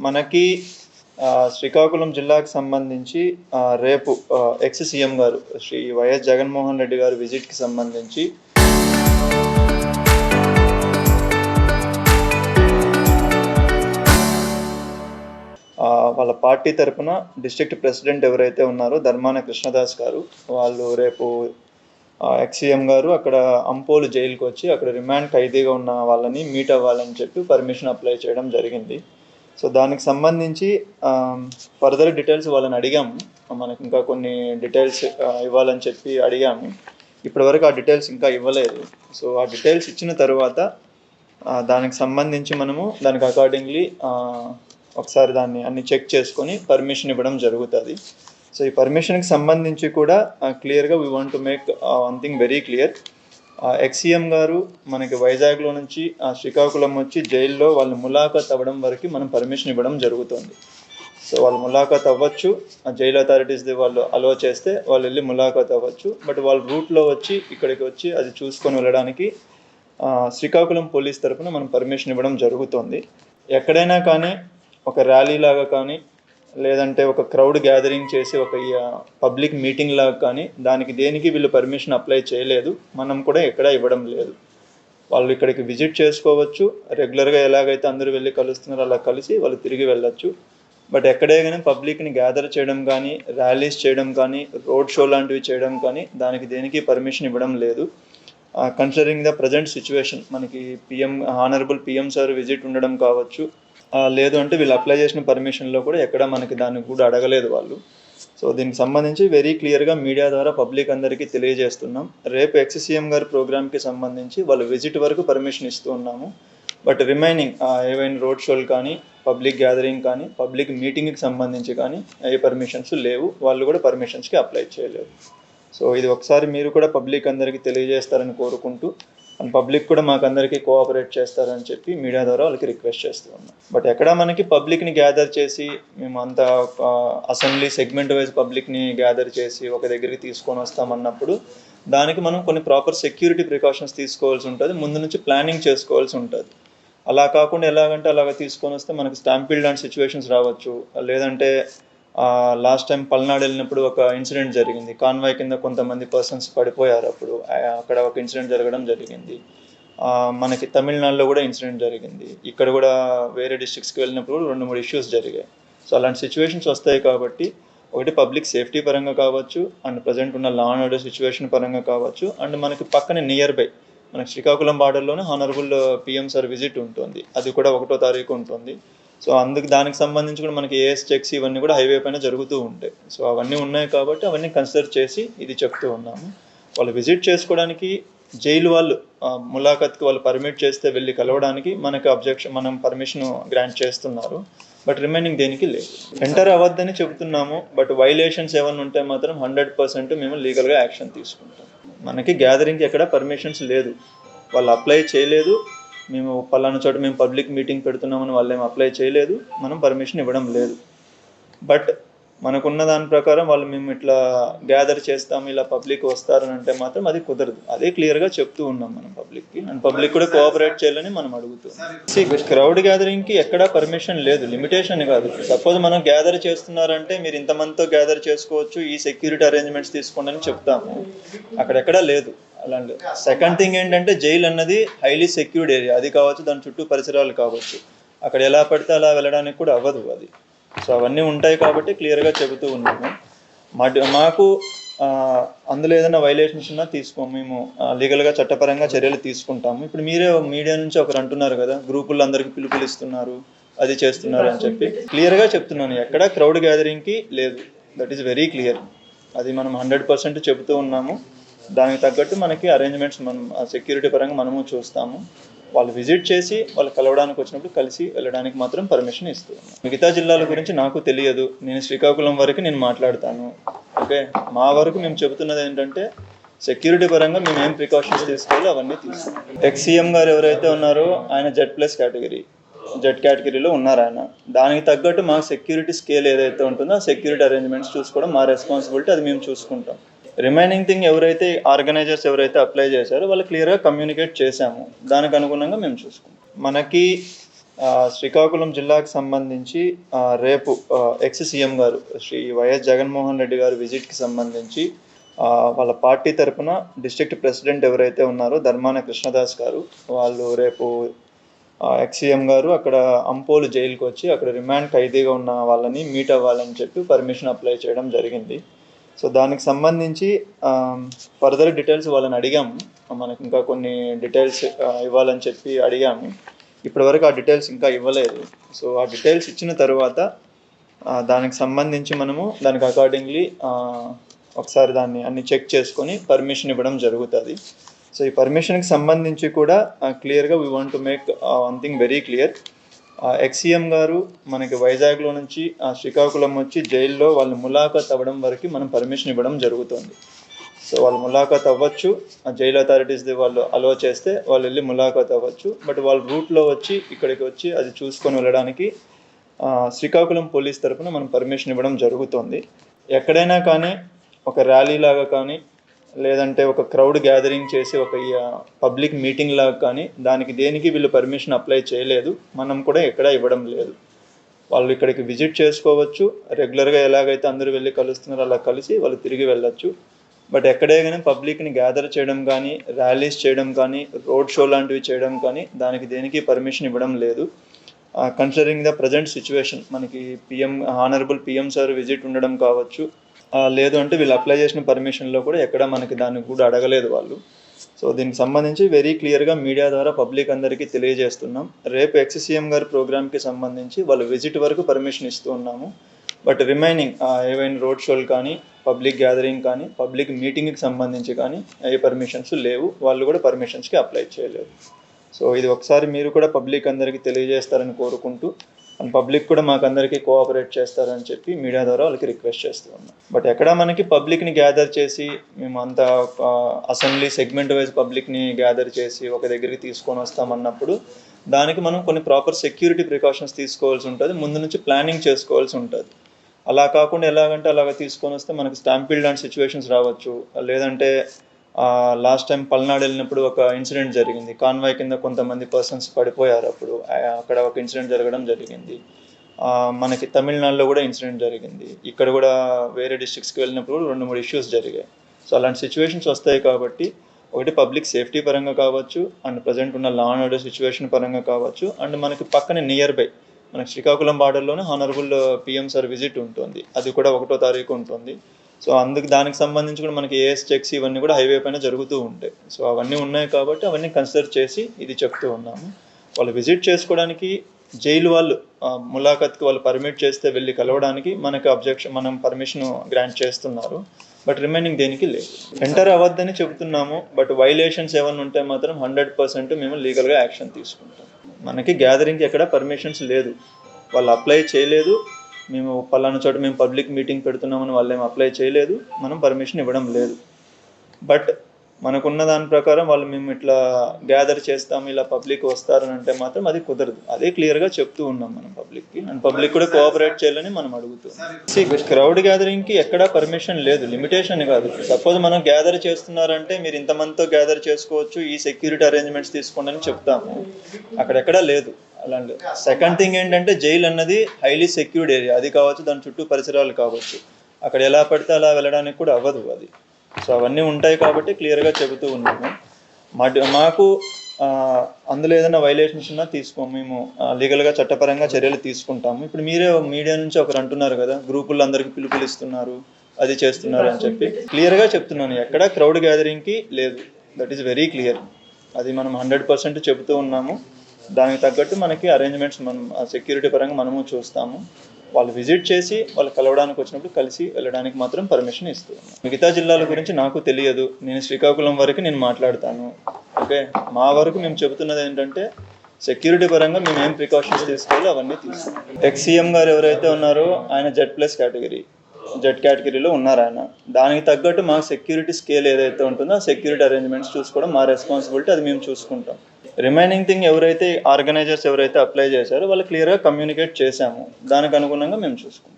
మనకి శ్రీకాకుళం జిల్లాకు సంబంధించి రేపు ఎక్స్ సీఎం గారు శ్రీ వైఎస్ జగన్మోహన్ రెడ్డి గారు విజిట్కి సంబంధించి వాళ్ళ పార్టీ తరఫున డిస్ట్రిక్ట్ ప్రెసిడెంట్ ఎవరైతే ఉన్నారో ధర్మాన కృష్ణదాస్ గారు వాళ్ళు రేపు ఎక్స్ సీఎం గారు అక్కడ అంపోలు జైలుకి వచ్చి అక్కడ రిమాండ్ ఖైదీగా ఉన్న వాళ్ళని మీట్ అవ్వాలని చెప్పి పర్మిషన్ అప్లై చేయడం జరిగింది. సో దానికి సంబంధించి ఫర్దర్ డీటెయిల్స్ వాళ్ళని అడిగాము. మనకి ఇంకా కొన్ని డీటెయిల్స్ ఇవ్వాలని చెప్పి అడిగాము. ఇప్పటివరకు ఆ డీటెయిల్స్ ఇంకా ఇవ్వలేదు. సో ఆ డీటెయిల్స్ ఇచ్చిన తర్వాత దానికి సంబంధించి మనము దానికి అకార్డింగ్లీ ఒకసారి దాన్ని అన్ని చెక్ చేసుకొని పర్మిషన్ ఇవ్వడం జరుగుతుంది. సో ఈ పర్మిషన్కి సంబంధించి కూడా క్లియర్గా we want to make one thing very clear. Ex CM గారు మనకి వైజాగ్లో నుంచి శ్రీకాకుళం వచ్చి జైల్లో వాళ్ళు ములాఖాత్ అవ్వడం వరకు మనం పర్మిషన్ ఇవ్వడం జరుగుతుంది. సో వాళ్ళు ములాఖాత్ అవ్వచ్చు, జైలు అథారిటీస్ వాళ్ళు అలో చేస్తే వాళ్ళు వెళ్ళి ములాఖాత్ అవ్వచ్చు. బట్ వాళ్ళు రూట్లో వచ్చి ఇక్కడికి వచ్చి అది చూసుకొని వెళ్ళడానికి శ్రీకాకుళం పోలీస్ తరఫున మనం పర్మిషన్ ఇవ్వడం జరుగుతుంది. ఎక్కడైనా కానీ ఒక ర్యాలీ లాగా కానీ లేదంటే ఒక క్రౌడ్ గ్యాదరింగ్ చేసి ఒక పబ్లిక్ మీటింగ్ లాగా కానీ దానికి దేనికి వీళ్ళు పర్మిషన్ అప్లై చేయలేదు. మనం కూడా ఎక్కడా ఇవ్వడం లేదు. వాళ్ళు ఇక్కడికి విజిట్ చేసుకోవచ్చు, రెగ్యులర్గా ఎలాగైతే అందరూ వెళ్ళి కలుస్తున్నారో అలా కలిసి వాళ్ళు తిరిగి వెళ్ళొచ్చు. బట్ ఎక్కడే కానీ పబ్లిక్ని గ్యాదర్ చేయడం కానీ ర్యాలీస్ చేయడం కానీ రోడ్ షో లాంటివి చేయడం కానీ దానికి దేనికి పర్మిషన్ ఇవ్వడం లేదు. కన్సిడరింగ్ ద ప్రజెంట్ సిచ్యువేషన్ మనకి హానరబుల్ పిఎం సార్ విజిట్ ఉండడం కావచ్చు, లేదు అంటే వీళ్ళు అప్లై చేసిన పర్మిషన్లో కూడా ఎక్కడ మనకి దాన్ని కూడా అడగలేదు వాళ్ళు. సో దీనికి సంబంధించి వెరీ క్లియర్గా మీడియా ద్వారా పబ్లిక్ అందరికీ తెలియజేస్తున్నాం. రేపు ఎక్స్ సీఎం గారి ప్రోగ్రామ్కి సంబంధించి వాళ్ళు విజిట్ వరకు పర్మిషన్ ఇస్తూ ఉన్నాము. బట్ రిమైనింగ్ ఏవైనా రోడ్ షోలు కానీ పబ్లిక్ గ్యాదరింగ్ కానీ పబ్లిక్ మీటింగ్కి సంబంధించి కానీ ఏ పర్మిషన్స్ లేవు. వాళ్ళు కూడా పర్మిషన్స్కి అప్లై చేయలేవు. సో ఇది ఒకసారి మీరు కూడా పబ్లిక్ అందరికీ తెలియజేస్తారని కోరుకుంటూ అండ్ పబ్లిక్ కూడా మాకు అందరికీ కోఆపరేట్ చేస్తారని చెప్పి మీడియా ద్వారా వాళ్ళకి రిక్వెస్ట్ చేస్తూ ఉన్నాం. బట్ ఎక్కడ మనకి పబ్లిక్ని గ్యాదర్ చేసి మేము అంతా అసెంబ్లీ సెగ్మెంట్ వైజ్ పబ్లిక్ని గ్యాదర్ చేసి ఒక దగ్గరికి తీసుకొని వస్తామన్నప్పుడు దానికి మనం కొన్ని ప్రాపర్ సెక్యూరిటీ ప్రికాషన్స్ తీసుకోవాల్సి ఉంటుంది, ముందు నుంచి ప్లానింగ్ చేసుకోవాల్సి ఉంటుంది. అలా కాకుండా ఎలాగంటే అలాగ తీసుకొని వస్తే మనకి స్టాంపీడ్ లాంటి సిచ్యువేషన్స్ రావచ్చు. లేదంటే లాస్ట్ టైం పల్నాడు వెళ్ళినప్పుడు ఒక ఇన్సిడెంట్ జరిగింది. కాన్వాయ్ కింద కొంతమంది పర్సన్స్ పడిపోయారు. అప్పుడు అక్కడ ఒక ఇన్సిడెంట్ జరగడం జరిగింది. మనకి తమిళనాడులో కూడా ఇన్సిడెంట్ జరిగింది. ఇక్కడ కూడా వేరే డిస్ట్రిక్ట్స్కి వెళ్ళినప్పుడు 2-3 ఇష్యూస్ జరిగాయి. సో అలాంటి సిచ్యువేషన్స్ వస్తాయి కాబట్టి ఒకటి పబ్లిక్ సేఫ్టీ పరంగా కావచ్చు, అండ్ ప్రజెంట్ ఉన్న లా అండ్ ఆర్డర్ సిచ్యువేషన్ పరంగా కావచ్చు, అండ్ మనకి పక్కనే నియర్ బై మనకి శ్రీకాకుళం బార్డర్లోనే హానరబుల్ పిఎం సార్ విజిట్ ఉంటుంది. అది కూడా 1వ తారీఖు ఉంటుంది. సో దానికి సంబంధించి కూడా మనకి ఏఎస్ చెక్స్ ఇవన్నీ కూడా హైవే పైన జరుగుతూ ఉంటాయి. సో అవన్నీ ఉన్నాయి కాబట్టి అవన్నీ కన్సిడర్ చేసి ఇది చెప్తూ ఉన్నాము. వాళ్ళు విజిట్ చేసుకోవడానికి జైలు వాళ్ళు ములాఖత్కి వాళ్ళు పర్మిట్ చేస్తే వెళ్ళి కలవడానికి మనం పర్మిషన్ గ్రాంట్ చేస్తున్నారు. బట్ రిమైనింగ్ దేనికి లేదు. ఎంటర్ అవ్వద్దని చెబుతున్నాము. బట్ వైలేషన్స్ ఏమైనా ఉంటే మాత్రం 100% మేము లీగల్గా యాక్షన్ తీసుకుంటాం. మనకి గ్యాదరింగ్కి ఎక్కడ పర్మిషన్స్ లేదు, వాళ్ళు అప్లై చేయలేదు. మేము పలానా చోట మేము పబ్లిక్ మీటింగ్ పెడుతున్నామని వాళ్ళు ఏమి అప్లై చేయలేదు, మనం పర్మిషన్ ఇవ్వడం లేదు. బట్ మనకున్న దాని ప్రకారం వాళ్ళు మేము ఇట్లా గ్యాదర్ చేస్తాము, ఇలా పబ్లిక్ వస్తారని అంటే మాత్రం అది కుదరదు. అదే క్లియర్గా చెప్తూ ఉన్నాం మనం పబ్లిక్కి. అండ్ పబ్లిక్ కూడా కోఆపరేట్ చేయాలని మనం అడుగుతున్నాం. క్రౌడ్ గ్యాదరింగ్కి ఎక్కడా పర్మిషన్ లేదు, లిమిటేషన్ కాదు. సపోజ్ మనం గ్యాదర్ చేస్తున్నారంటే మీరు ఇంతమందితో గ్యాదర్ చేసుకోవచ్చు, ఈ సెక్యూరిటీ అరేంజ్మెంట్స్ తీసుకోండి అని చెప్తాము. అక్కడెక్కడా లేదు అలాంటి. సెకండ్ థింగ్ ఏంటంటే జైలు అన్నది హైలీ సెక్యూర్డ్ ఏరియా. అది కావచ్చు, దాని చుట్టూ పరిసరాలు కావచ్చు. అక్కడ ఎలా పడితే అలా వెళ్ళడానికి కూడా అవ్వదు అది. సో అవన్నీ ఉంటాయి కాబట్టి క్లియర్గా చెబుతూ ఉన్నాము. మాకు అందులో ఏదైనా వైలేషన్స్ ఉన్నా మేము లీగల్గా చట్టపరంగా చర్యలు తీసుకుంటాము. ఇప్పుడు మీరే మీడియా నుంచి ఒకరు అంటున్నారు కదా, గ్రూపుల్లో అందరికీ పిలుపులు ఇస్తున్నారు, అది చేస్తున్నారు అని చెప్పి క్లియర్గా చెప్తున్నాను. ఎక్కడ క్రౌడ్ గ్యాదరింగ్కి లేదు, దట్ ఈస్ వెరీ క్లియర్. అది మనం 100% చెబుతూ ఉన్నాము. దానికి తగ్గట్టు మనకి అరేంజ్మెంట్స్ మనం సెక్యూరిటీ పరంగా మనము చూస్తాము. వాళ్ళు విజిట్ చేసి వాళ్ళు కలవడానికి వచ్చినప్పుడు కలిసి వెళ్ళడానికి మాత్రం పర్మిషన్ ఇస్తూ ఉన్నాం. మిగతా జిల్లాల గురించి నాకు తెలియదు, నేను శ్రీకాకుళం వరకు నేను మాట్లాడతాను. ఓకే, మా వరకు మేము చెబుతున్నది ఏంటంటే సెక్యూరిటీ పరంగా మేము ఏం ప్రికాషన్స్ తీసుకోవాలో అవన్నీ తీసుకున్నాం. ఎక్స్ సీఎం గారు ఎవరైతే ఉన్నారో ఆయన జెడ్ కేటగిరీలో ఉన్నారు ఆయన. దానికి తగ్గట్టు మా సెక్యూరిటీ స్కేల్ ఏదైతే ఉంటుందో ఆ సెక్యూరిటీ అరేంజ్మెంట్స్ చూసుకోవడం మా రెస్పాన్సిబిలిటీ, అది మేము చూసుకుంటాం. రిమైనింగ్ థింగ్ ఎవరైతే ఆర్గనైజర్స్ ఎవరైతే అప్లై చేశారో వాళ్ళు క్లియర్గా కమ్యూనికేట్ చేశాము, దానికి అనుగుణంగా మేము చూసుకుంటాం. మనకి శ్రీకాకుళం జిల్లాకు సంబంధించి రేపు ఎక్స్ సీఎం గారు శ్రీ వైఎస్ జగన్మోహన్ రెడ్డి గారు విజిట్కి సంబంధించి వాళ్ళ పార్టీ తరపున డిస్ట్రిక్ట్ ప్రెసిడెంట్ ఎవరైతే ఉన్నారో ధర్మాన కృష్ణదాస్ గారు వాళ్ళు రేపు ఎక్స్ సీఎం గారు అక్కడ అంపోలు జైలుకి వచ్చి అక్కడ రిమాండ్ ఖైదీగా ఉన్న వాళ్ళని మీట్ అవ్వాలని చెప్పి పర్మిషన్ అప్లై చేయడం జరిగింది. సో దానికి సంబంధించి ఫర్దర్ డీటెయిల్స్ వాళ్ళని అడిగాము. మనకి ఇంకా కొన్ని డీటెయిల్స్ ఇవ్వాలని చెప్పి అడిగాము. ఇప్పటివరకు ఆ డీటెయిల్స్ ఇంకా ఇవ్వలేదు. సో ఆ డీటెయిల్స్ ఇచ్చిన తర్వాత దానికి సంబంధించి మనము దానికి అకార్డింగ్లీ ఒకసారి దాన్ని అన్ని చెక్ చేసుకొని పర్మిషన్ ఇవ్వడం జరుగుతుంది. సో ఈ పర్మిషన్కి సంబంధించి కూడా క్లియర్గా we want to make one thing very clear. Ex-CM గారు మనకి వైజాగ్లో నుంచి శ్రీకాకుళం వచ్చి జైల్లో వాళ్ళు ములాఖాత్ అవ్వడం వరకు మనం పర్మిషన్ ఇవ్వడం జరుగుతుంది. సో వాళ్ళు ములాఖాత్ అవ్వచ్చు, జైలు అథారిటీస్ వాళ్ళు అలో చేస్తే వాళ్ళు వెళ్ళి ములాఖాత్ అవ్వచ్చు. బట్ వాళ్ళు రూట్లో వచ్చి ఇక్కడికి వచ్చి అది చూసుకొని వెళ్ళడానికి శ్రీకాకుళం పోలీస్ తరఫున మనం పర్మిషన్ ఇవ్వడం జరుగుతుంది. ఎక్కడైనా కానీ ఒక ర్యాలీ లాగా కానీ లేదంటే ఒక క్రౌడ్ గ్యాదరింగ్ చేసి ఒక పబ్లిక్ మీటింగ్ లాగా కానీ దానికి దేనికి వీళ్ళు పర్మిషన్ అప్లై చేయలేదు. మనం కూడా ఎక్కడా ఇవ్వడం లేదు. వాళ్ళు ఇక్కడికి విజిట్ చేసుకోవచ్చు, రెగ్యులర్గా ఎలాగైతే అందరూ వెళ్ళి కలుస్తున్నారో అలా కలిసి వాళ్ళు తిరిగి వెళ్ళొచ్చు. బట్ ఎక్కడే కానీ పబ్లిక్ని గ్యాదర్ చేయడం కానీ ర్యాలీస్ చేయడం కానీ రోడ్ షో లాంటివి చేయడం కానీ దానికి దేనికి పర్మిషన్ ఇవ్వడం లేదు. కన్సిడరింగ్ ద ప్రజెంట్ సిచ్యువేషన్ మనకి హానరబుల్ పిఎం సార్ విజిట్ ఉండడం కావచ్చు, లేదు అంటే వీళ్ళు అప్లై చేసిన పర్మిషన్లో కూడా ఎక్కడ మనకి దానికి కూడా అడగలేదు వాళ్ళు. సో దీనికి సంబంధించి వెరీ క్లియర్గా మీడియా ద్వారా పబ్లిక్ అందరికీ తెలియజేస్తున్నాం. రేపు ఎక్స్ సీఎం గారి ప్రోగ్రామ్కి సంబంధించి వాళ్ళు విజిట్ వరకు పర్మిషన్ ఇస్తూ ఉన్నాము. బట్ రిమైనింగ్ ఏవైనా రోడ్ షోలు కానీ పబ్లిక్ గ్యాదరింగ్ కానీ పబ్లిక్ మీటింగ్కి సంబంధించి కానీ ఏ పర్మిషన్స్ లేవు. వాళ్ళు కూడా పర్మిషన్స్కి అప్లై చేయలేదు. సో ఇది ఒకసారి మీరు కూడా పబ్లిక్ అందరికీ తెలియజేస్తారని కోరుకుంటూ అండ్ పబ్లిక్ కూడా మాకు అందరికీ కోఆపరేట్ చేస్తారని చెప్పి మీడియా ద్వారా వాళ్ళకి రిక్వెస్ట్ చేస్తూ ఉన్నాం. బట్ ఎక్కడ మనకి పబ్లిక్ని గ్యాదర్ చేసి మేము అంతా అసెంబ్లీ సెగ్మెంట్ వైజ్ పబ్లిక్ని గ్యాదర్ చేసి ఒక దగ్గరికి తీసుకొని వస్తామన్నప్పుడు దానికి మనం కొన్ని ప్రాపర్ సెక్యూరిటీ ప్రికాషన్స్ తీసుకోవాల్సి ఉంటుంది, ముందు నుంచి ప్లానింగ్ చేసుకోవాల్సి ఉంటుంది. అలా కాకుండా ఎలాగంటే అలాగ తీసుకొని వస్తే మనకి స్టాంపీడ్ లాంటి సిచ్యువేషన్స్ రావచ్చు. లేదంటే లాస్ట్ టైం పల్నాడు వెళ్ళినప్పుడు ఒక ఇన్సిడెంట్ జరిగింది. కాన్వాయ్ కింద కొంతమంది పర్సన్స్ పడిపోయారు. అప్పుడు అక్కడ ఒక ఇన్సిడెంట్ జరగడం జరిగింది. మనకి తమిళనాడులో కూడా ఇన్సిడెంట్ జరిగింది. ఇక్కడ కూడా వేరే డిస్ట్రిక్ట్స్కి వెళ్ళినప్పుడు 2-3 ఇష్యూస్ జరిగాయి. సో అలాంటి సిచ్యువేషన్స్ వస్తాయి కాబట్టి ఒకటి పబ్లిక్ సేఫ్టీ పరంగా కావచ్చు, అండ్ ప్రజెంట్ ఉన్న లా అండ్ ఆర్డర్ సిచ్యువేషన్ పరంగా కావచ్చు, అండ్ మనకి పక్కనే నియర్ బై మనకి శ్రీకాకుళం బార్డర్లోనే హానరబుల్ పిఎం సార్ విజిట్ ఉంటుంది. అది కూడా 1వ తారీఖు ఉంటుంది. సో దానికి సంబంధించి కూడా మనకి ఏఎస్ చెక్స్ ఇవన్నీ కూడా హైవే పైన జరుగుతూ ఉంటాయి. సో అవన్నీ ఉన్నాయి కాబట్టి అవన్నీ కన్సిడర్ చేసి ఇది చెప్తూ ఉన్నాము. వాళ్ళు విజిట్ చేసుకోవడానికి జైలు వాళ్ళు ములాఖత్కి వాళ్ళు పర్మిట్ చేస్తే వెళ్ళి కలవడానికి మనం పర్మిషన్ గ్రాంట్ చేస్తున్నారు. బట్ రిమైనింగ్ దేనికి లేదు. ఎంటర్ అవ్వద్దని చెబుతున్నాము. బట్ వైలేషన్స్ ఏమైనా ఉంటే మాత్రం 100% మేము లీగల్గా యాక్షన్ తీసుకుంటాం. మనకి గ్యాదరింగ్కి ఎక్కడ పర్మిషన్స్ లేదు, వాళ్ళు అప్లై చేయలేదు. మేము పలానా చోట మేము పబ్లిక్ మీటింగ్ పెడుతున్నామని వాళ్ళు ఏమి అప్లై చేయలేదు, మనం పర్మిషన్ ఇవ్వడం లేదు. బట్ మనకున్న దాని ప్రకారం వాళ్ళు మేము ఇట్లా గ్యాదర్ చేస్తాము, ఇలా పబ్లిక్ వస్తారని అంటే మాత్రం అది కుదరదు. అదే క్లియర్గా చెప్తూ ఉన్నాం మనం పబ్లిక్కి. అండ్ పబ్లిక్ కూడా కోఆపరేట్ చేయాలని మనం అడుగుతున్నాం. క్రౌడ్ గ్యాదరింగ్కి ఎక్కడా పర్మిషన్ లేదు, లిమిటేషన్ కాదు. సపోజ్ మనం గ్యాదర్ చేస్తున్నారంటే మీరు ఇంతమందితో గ్యాదర్ చేసుకోవచ్చు, ఈ సెక్యూరిటీ అరేంజ్మెంట్స్ తీసుకోండి అని చెప్తాము. అక్కడెక్కడా లేదు అలాంటి. సెకండ్ థింగ్ ఏంటంటే జైలు అన్నది హైలీ సెక్యూర్డ్ ఏరియా. అది కావచ్చు, దాని చుట్టూ పరిసరాలు కావచ్చు. అక్కడ ఎలా పడితే అలా వెళ్ళడానికి కూడా అవ్వదు అది. సో అవన్నీ ఉంటాయి కాబట్టి క్లియర్గా చెబుతూ ఉన్నాము. మాకు అందులో ఏదైనా వైలేషన్స్ ఉన్నా మేము లీగల్గా చట్టపరంగా చర్యలు తీసుకుంటాము. ఇప్పుడు మీరే మీడియా నుంచి ఒకరు అంటున్నారు కదా, గ్రూపుల్లో అందరికీ పిలుపులు ఇస్తున్నారు, అది చేస్తున్నారు అని చెప్పి క్లియర్గా చెప్తున్నాను. ఎక్కడ క్రౌడ్ గ్యాదరింగ్కి లేదు, దట్ ఈస్ వెరీ క్లియర్. అది మనం 100% చెబుతూ ఉన్నాము. దానికి తగ్గట్టు మనకి అరేంజ్మెంట్స్ మనం సెక్యూరిటీ పరంగా మనము చూస్తాము. వాళ్ళు విజిట్ చేసి వాళ్ళు కలవడానికి వచ్చినప్పుడు కలిసి వెళ్ళడానికి మాత్రం పర్మిషన్ ఇస్తూ ఉన్నాం. మిగతా జిల్లాల గురించి నాకు తెలియదు, నేను శ్రీకాకుళం వరకు నేను మాట్లాడతాను. ఓకే, మా వరకు మేము చెబుతున్నది ఏంటంటే సెక్యూరిటీ పరంగా మేము ఏం ప్రికాషన్స్ తీసుకోవాలో అవన్నీ తీసుకున్నాం. ఎక్స్ సీఎం గారు ఎవరైతే ఉన్నారో ఆయన జెడ్ కేటగిరీలో ఉన్నారు ఆయన. దానికి తగ్గట్టు మా సెక్యూరిటీ స్కేల్ ఏదైతే ఉంటుందో ఆ సెక్యూరిటీ అరేంజ్మెంట్స్ చూసుకోవడం మా రెస్పాన్సిబిలిటీ, అది మేము చూసుకుంటాం. రిమైనింగ్ థింగ్ ఎవరైతే ఆర్గనైజర్స్ ఎవరైతే అప్లై చేశారో వాళ్ళు క్లియర్గా కమ్యూనికేట్ చేశాము, దానికి అనుగుణంగా మేము చూసుకుంటాం.